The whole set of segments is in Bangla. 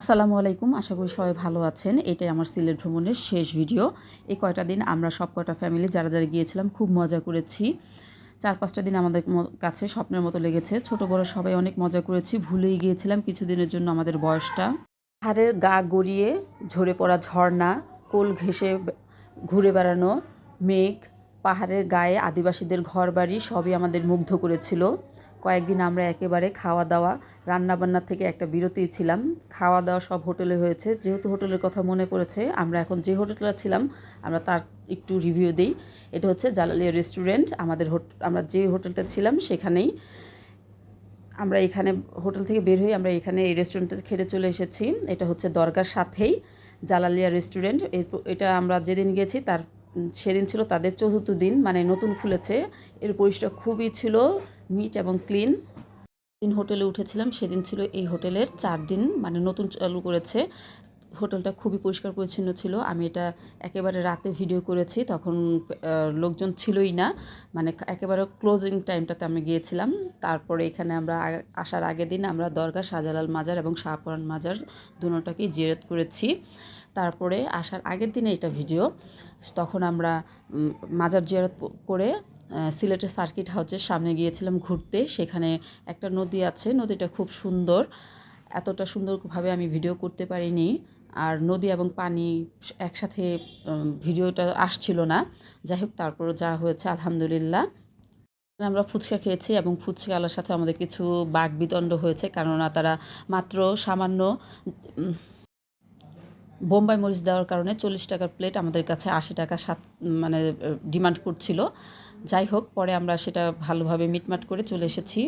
আসসালামু আলাইকুম। আশা করি সবাই ভালো আছেন। এটাই আমার সিলেট ভ্রমণের শেষ ভিডিও। এই কয়টা দিন আমরা সব কয়টা ফ্যামিলি যারা গিয়েছিলাম খুব মজা করেছি। ৪-৫টা দিন আমাদের কাছে স্বপ্নের মতো লেগেছে। ছোট বড় সবাই অনেক মজা করেছি। ভুলেই গিয়েছিলাম কিছুদিনের জন্য আমাদের বয়সটা। পাহাড়ের গা গড়িয়ে ঝরে পড়া ঝর্ণা, কোল ঘেঁষে ঘুরে বেড়ানো মেঘ, পাহাড়ের গায়ে আদিবাসীদের ঘরবাড়ি সবই আমাদের মুগ্ধ করেছিল। কয়েকদিন আমরা একেবারে খাওয়া দাওয়া রান্নাবান্না থেকে একটা বিরতিই ছিলাম। খাওয়া দাওয়া সব হোটেলে হয়েছে। যেহেতু হোটেলের কথা মনে পড়েছে, আমরা এখন যে হোটেলটা ছিলাম আমরা তার একটু রিভিউ দিই। এটা হচ্ছে জালালিয়া রেস্টুরেন্ট। আমরা যে হোটেলটা ছিলাম সেখানেই। আমরা এখানে হোটেল থেকে বের হয়ে আমরা এখানে এই রেস্টুরেন্টে খেতে চলে এসেছি। এটা হচ্ছে দরগার সাথেই জালালিয়া রেস্টুরেন্ট। এটা আমরা যেদিন গিয়েছি সেদিন ছিল তাদের চতুর্থ দিন, মানে নতুন খুলেছে। এর পরিষ্কার খুবই ছিল নিট এবং ক্লিন। দিন হোটেলে উঠেছিলাম সেদিন ছিল এই হোটেলের 4 দিন, মানে নতুন চালু করেছে। হোটেলটা খুবই পরিষ্কার পরিচ্ছন্ন ছিল। আমি এটা একেবারে রাতে ভিডিও করেছি, তখন লোকজন ছিলই না, মানে একেবারে ক্লোজিং টাইমটাতে আমি গিয়েছিলাম। তারপরে এখানে আমরা আসার আগের দিন আমরা দরগা, শাহজালাল মাজার এবং শাহপরান মাজার দুটোটাকেই জিয়ারত করেছি। তারপরে আসার আগের দিনে এটা ভিডিও। তখন আমরা মাজার জিয়ারত করে সিলেটের সার্কিট হাউসের সামনে গিয়েছিলাম ঘুরতে। সেখানে একটা নদী আছে, নদীটা খুব সুন্দর। এতটা সুন্দরভাবে আমি ভিডিও করতে পারিনি। আর নদী এবং পানি একসাথে ভিডিওটা আসছিল না। যাই হোক, তারপরও যা হয়েছে আলহামদুলিল্লাহ। আমরা ফুচকা খেয়েছি এবং ফুচকাওয়ালার সাথে আমাদের কিছু বাকবিতণ্ড হয়েছে, কেননা তারা মাত্র সামান্য বোম্বাই মরিচ দেওয়ার কারণে 40 টাকার প্লেট আমাদের কাছে 80 টাকা মানে ডিমান্ড করছিল। যাই হোক, পরে আমরা সেটা ভালোভাবে মিটমাট করে চলে এসেছি।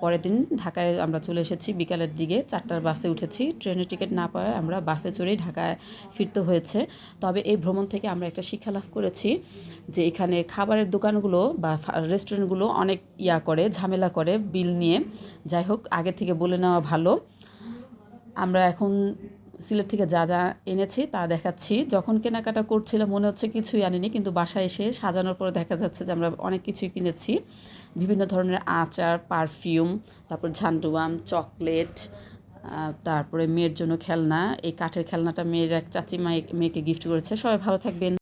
পরের দিন ঢাকায় আমরা চলে এসেছি বিকালের দিকে। 4টার বাসে উঠেছি। ট্রেনের টিকিট না পাওয়ায় আমরা বাসে চড়েই ঢাকায় ফিরতে হয়েছে। তবে এই ভ্রমণ থেকে আমরা একটা শিক্ষা লাভ করেছি যে এখানে খাবারের দোকানগুলো বা রেস্টুরেন্টগুলো অনেক ঝামেলা করে বিল নিয়ে। যাই হোক, আগে থেকে বলে নেওয়া ভালো। আমরা এখন সিলেট থেকে যা এনেছি তা দেখাচ্ছি। যখন কেনাকাটা করছিলাম মনে হচ্ছে কিছুই আনিনি, কিন্তু বাসায় এসে সাজানোর পরে দেখা যাচ্ছে যে আমরা অনেক কিছুই কিনেছি। বিভিন্ন ধরনের আচার, পারফিউম, তারপর ঝান্ডুয়াম, চকলেট, তারপরে মেয়ের জন্য খেলনা। এই কাঠের খেলনাটা মেয়ের এক চাচি মেয়েকে গিফট করেছে। সবাই ভালো থাকবেন।